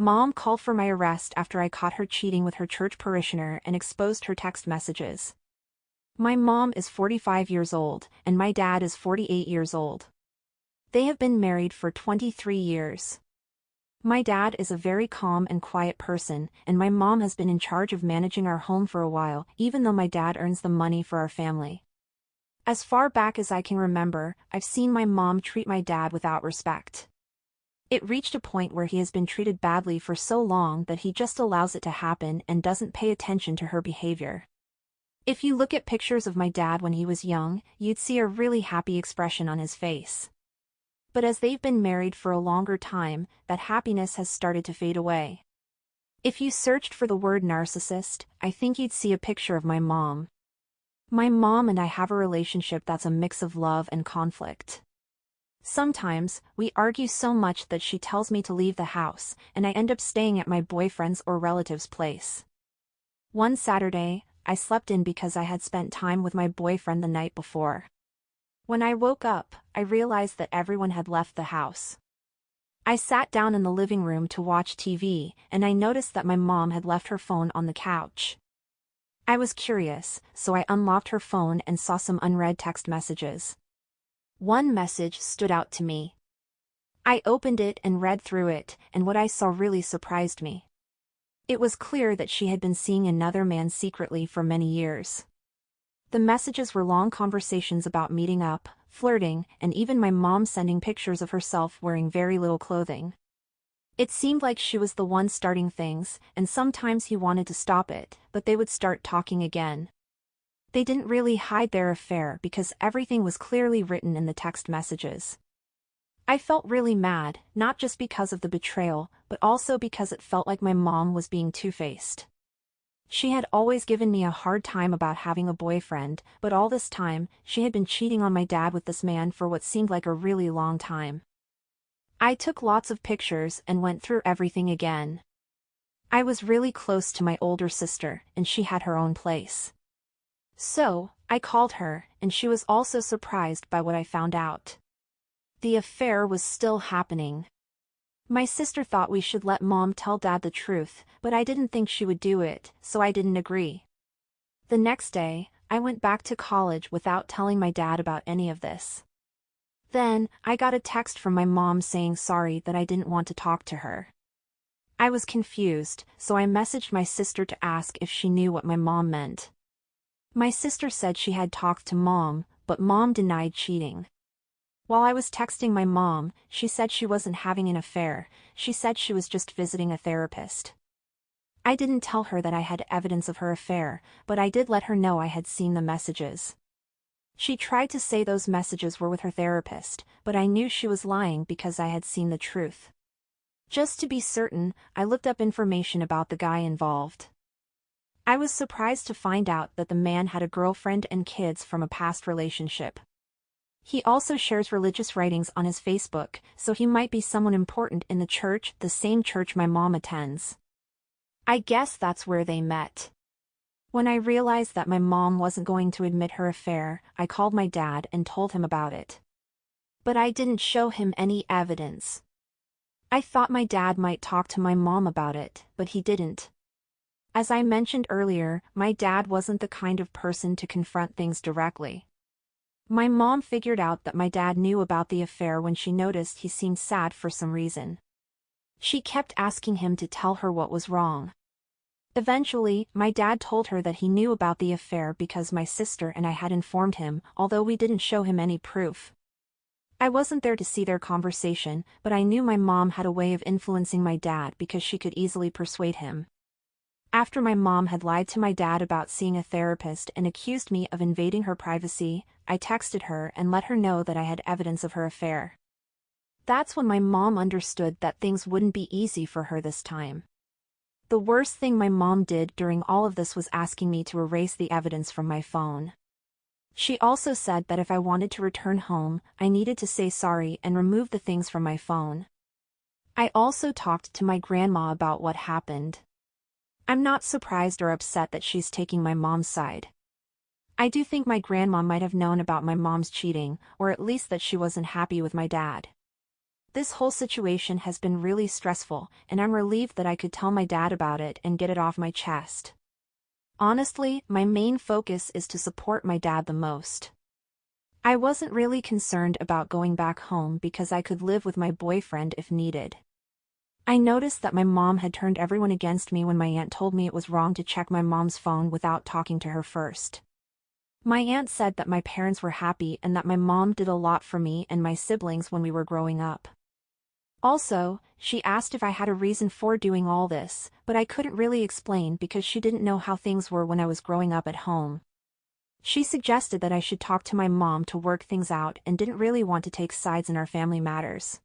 Mom called for my arrest after I caught her cheating with her church parishioner and exposed her text messages. My mom is 45 years old, and my dad is 48 years old. They have been married for 23 years. My dad is a very calm and quiet person, and my mom has been in charge of managing our home for a while, even though my dad earns the money for our family. As far back as I can remember, I've seen my mom treat my dad without respect. It reached a point where he has been treated badly for so long that he just allows it to happen and doesn't pay attention to her behavior. If you look at pictures of my dad when he was young, you'd see a really happy expression on his face. But as they've been married for a longer time, that happiness has started to fade away. If you searched for the word narcissist, I think you'd see a picture of my mom. My mom and I have a relationship that's a mix of love and conflict. Sometimes, we argue so much that she tells me to leave the house, and I end up staying at my boyfriend's or relative's place. One Saturday, I slept in because I had spent time with my boyfriend the night before. When I woke up, I realized that everyone had left the house. I sat down in the living room to watch TV, and I noticed that my mom had left her phone on the couch. I was curious, so I unlocked her phone and saw some unread text messages. One message stood out to me. I opened it and read through it, and what I saw really surprised me. It was clear that she had been seeing another man secretly for many years. The messages were long conversations about meeting up, flirting, and even my mom sending pictures of herself wearing very little clothing. It seemed like she was the one starting things, and sometimes he wanted to stop it, but they would start talking again. They didn't really hide their affair because everything was clearly written in the text messages. I felt really mad, not just because of the betrayal, but also because it felt like my mom was being two-faced. She had always given me a hard time about having a boyfriend, but all this time, she had been cheating on my dad with this man for what seemed like a really long time. I took lots of pictures and went through everything again. I was really close to my older sister, and she had her own place. So, I called her, and she was also surprised by what I found out. The affair was still happening. My sister thought we should let Mom tell Dad the truth, but I didn't think she would do it, so I didn't agree. The next day, I went back to college without telling my dad about any of this. Then, I got a text from my mom saying sorry that I didn't want to talk to her. I was confused, so I messaged my sister to ask if she knew what my mom meant. My sister said she had talked to Mom, but Mom denied cheating. While I was texting my mom, she said she wasn't having an affair, she said she was just visiting a therapist. I didn't tell her that I had evidence of her affair, but I did let her know I had seen the messages. She tried to say those messages were with her therapist, but I knew she was lying because I had seen the truth. Just to be certain, I looked up information about the guy involved. I was surprised to find out that the man had a girlfriend and kids from a past relationship. He also shares religious writings on his Facebook, so he might be someone important in the church, the same church my mom attends. I guess that's where they met. When I realized that my mom wasn't going to admit her affair, I called my dad and told him about it. But I didn't show him any evidence. I thought my dad might talk to my mom about it, but he didn't. As I mentioned earlier, my dad wasn't the kind of person to confront things directly. My mom figured out that my dad knew about the affair when she noticed he seemed sad for some reason. She kept asking him to tell her what was wrong. Eventually, my dad told her that he knew about the affair because my sister and I had informed him, although we didn't show him any proof. I wasn't there to see their conversation, but I knew my mom had a way of influencing my dad because she could easily persuade him. After my mom had lied to my dad about seeing a therapist and accused me of invading her privacy, I texted her and let her know that I had evidence of her affair. That's when my mom understood that things wouldn't be easy for her this time. The worst thing my mom did during all of this was asking me to erase the evidence from my phone. She also said that if I wanted to return home, I needed to say sorry and remove the things from my phone. I also talked to my grandma about what happened. I'm not surprised or upset that she's taking my mom's side. I do think my grandma might have known about my mom's cheating, or at least that she wasn't happy with my dad. This whole situation has been really stressful, and I'm relieved that I could tell my dad about it and get it off my chest. Honestly, my main focus is to support my dad the most. I wasn't really concerned about going back home because I could live with my boyfriend if needed. I noticed that my mom had turned everyone against me when my aunt told me it was wrong to check my mom's phone without talking to her first. My aunt said that my parents were happy and that my mom did a lot for me and my siblings when we were growing up. Also, she asked if I had a reason for doing all this, but I couldn't really explain because she didn't know how things were when I was growing up at home. She suggested that I should talk to my mom to work things out and didn't really want to take sides in our family matters.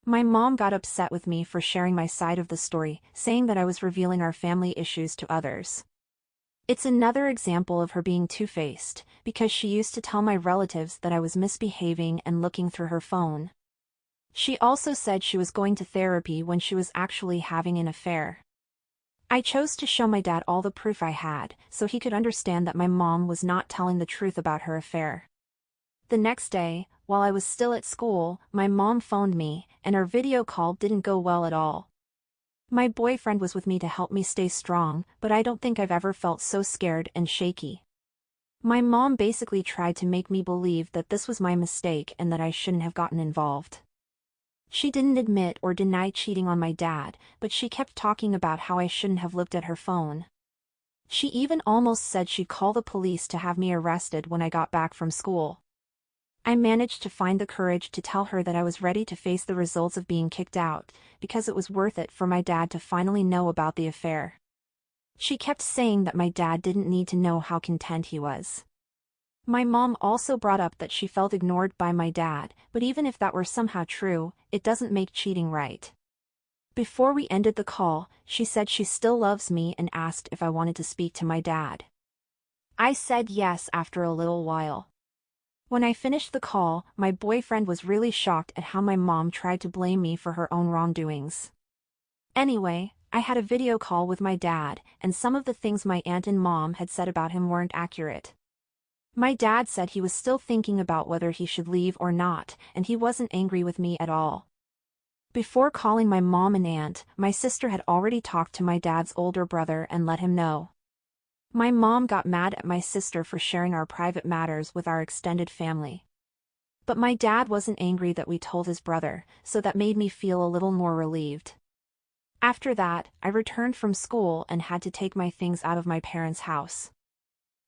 My mom got upset with me for sharing my side of the story, saying that I was revealing our family issues to others. It's another example of her being two-faced, because she used to tell my relatives that I was misbehaving and looking through her phone. She also said she was going to therapy when she was actually having an affair. I chose to show my dad all the proof I had, so he could understand that my mom was not telling the truth about her affair. The next day, while I was still at school, my mom phoned me, and our video call didn't go well at all. My boyfriend was with me to help me stay strong, but I don't think I've ever felt so scared and shaky. My mom basically tried to make me believe that this was my mistake and that I shouldn't have gotten involved. She didn't admit or deny cheating on my dad, but she kept talking about how I shouldn't have looked at her phone. She even almost said she'd call the police to have me arrested when I got back from school. I managed to find the courage to tell her that I was ready to face the results of being kicked out, because it was worth it for my dad to finally know about the affair. She kept saying that my dad didn't need to know how content he was. My mom also brought up that she felt ignored by my dad, but even if that were somehow true, it doesn't make cheating right. Before we ended the call, she said she still loves me and asked if I wanted to speak to my dad. I said yes after a little while. When I finished the call, my boyfriend was really shocked at how my mom tried to blame me for her own wrongdoings. Anyway, I had a video call with my dad, and some of the things my aunt and mom had said about him weren't accurate. My dad said he was still thinking about whether he should leave or not, and he wasn't angry with me at all. Before calling my mom and aunt, my sister had already talked to my dad's older brother and let him know. My mom got mad at my sister for sharing our private matters with our extended family. But my dad wasn't angry that we told his brother, so that made me feel a little more relieved. After that, I returned from school and had to take my things out of my parents' house.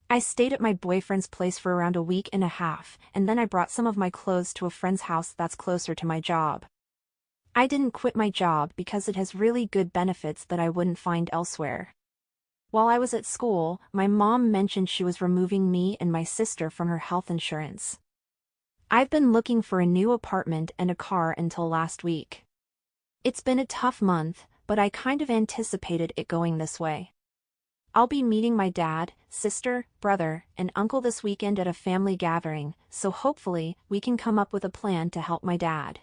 I stayed at my boyfriend's place for around a week and a half, and then I brought some of my clothes to a friend's house that's closer to my job. I didn't quit my job because it has really good benefits that I wouldn't find elsewhere. While I was at school, my mom mentioned she was removing me and my sister from her health insurance. I've been looking for a new apartment and a car until last week. It's been a tough month, but I kind of anticipated it going this way. I'll be meeting my dad, sister, brother, and uncle this weekend at a family gathering, so hopefully, we can come up with a plan to help my dad.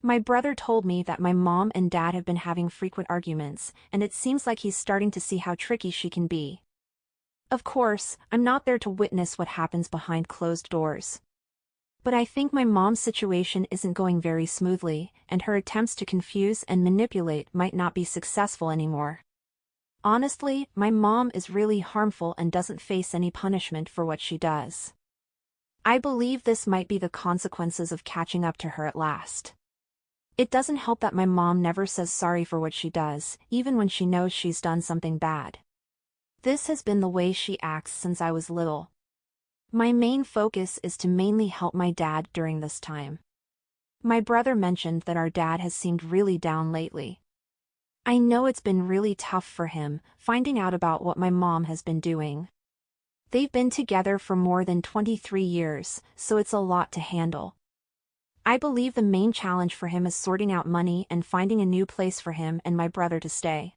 My brother told me that my mom and dad have been having frequent arguments, and it seems like he's starting to see how tricky she can be. Of course, I'm not there to witness what happens behind closed doors. But I think my mom's situation isn't going very smoothly, and her attempts to confuse and manipulate might not be successful anymore. Honestly, my mom is really harmful and doesn't face any punishment for what she does. I believe this might be the consequences of catching up to her at last. It doesn't help that my mom never says sorry for what she does, even when she knows she's done something bad. This has been the way she acts since I was little. My main focus is to mainly help my dad during this time. My brother mentioned that our dad has seemed really down lately. I know it's been really tough for him, finding out about what my mom has been doing. They've been together for more than 23 years, so it's a lot to handle. I believe the main challenge for him is sorting out money and finding a new place for him and my brother to stay.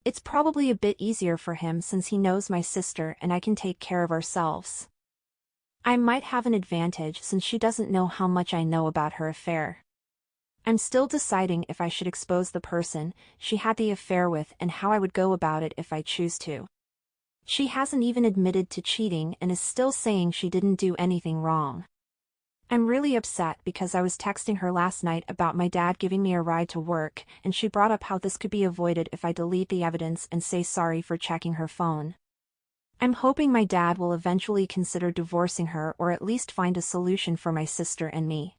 It's probably a bit easier for him since he knows my sister and I can take care of ourselves. I might have an advantage since she doesn't know how much I know about her affair. I'm still deciding if I should expose the person she had the affair with and how I would go about it if I choose to. She hasn't even admitted to cheating and is still saying she didn't do anything wrong. I'm really upset because I was texting her last night about my dad giving me a ride to work, and she brought up how this could be avoided if I delete the evidence and say sorry for checking her phone. I'm hoping my dad will eventually consider divorcing her or at least find a solution for my sister and me.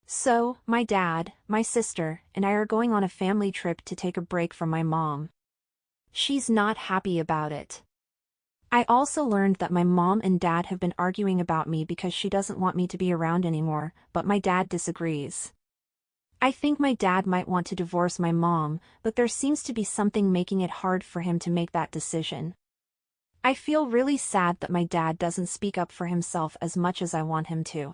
So, my dad, my sister, and I are going on a family trip to take a break from my mom. She's not happy about it. I also learned that my mom and dad have been arguing about me because she doesn't want me to be around anymore, but my dad disagrees. I think my dad might want to divorce my mom, but there seems to be something making it hard for him to make that decision. I feel really sad that my dad doesn't speak up for himself as much as I want him to.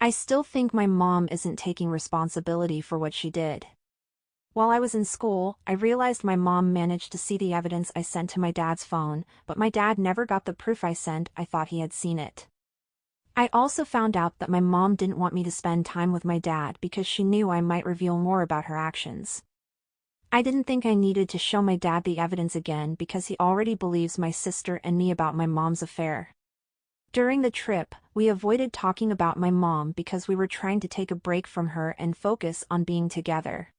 I still think my mom isn't taking responsibility for what she did. While I was in school, I realized my mom managed to see the evidence I sent to my dad's phone, but my dad never got the proof I sent. I thought he had seen it. I also found out that my mom didn't want me to spend time with my dad because she knew I might reveal more about her actions. I didn't think I needed to show my dad the evidence again because he already believes my sister and me about my mom's affair. During the trip, we avoided talking about my mom because we were trying to take a break from her and focus on being together.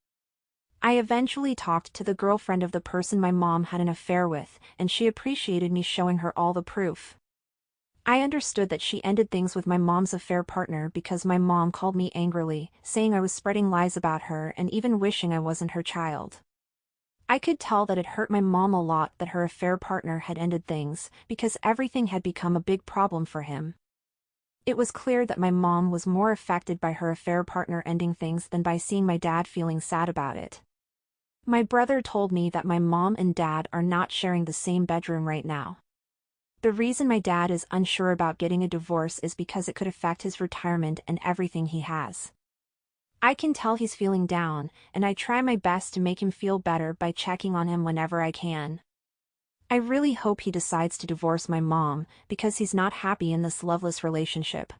I eventually talked to the girlfriend of the person my mom had an affair with, and she appreciated me showing her all the proof. I understood that she ended things with my mom's affair partner because my mom called me angrily, saying I was spreading lies about her and even wishing I wasn't her child. I could tell that it hurt my mom a lot that her affair partner had ended things, because everything had become a big problem for him. It was clear that my mom was more affected by her affair partner ending things than by seeing my dad feeling sad about it. My brother told me that my mom and dad are not sharing the same bedroom right now. The reason my dad is unsure about getting a divorce is because it could affect his retirement and everything he has. I can tell he's feeling down, and I try my best to make him feel better by checking on him whenever I can. I really hope he decides to divorce my mom, because he's not happy in this loveless relationship.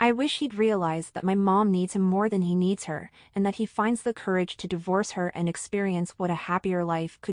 I wish he'd realize that my mom needs him more than he needs her, and that he finds the courage to divorce her and experience what a happier life could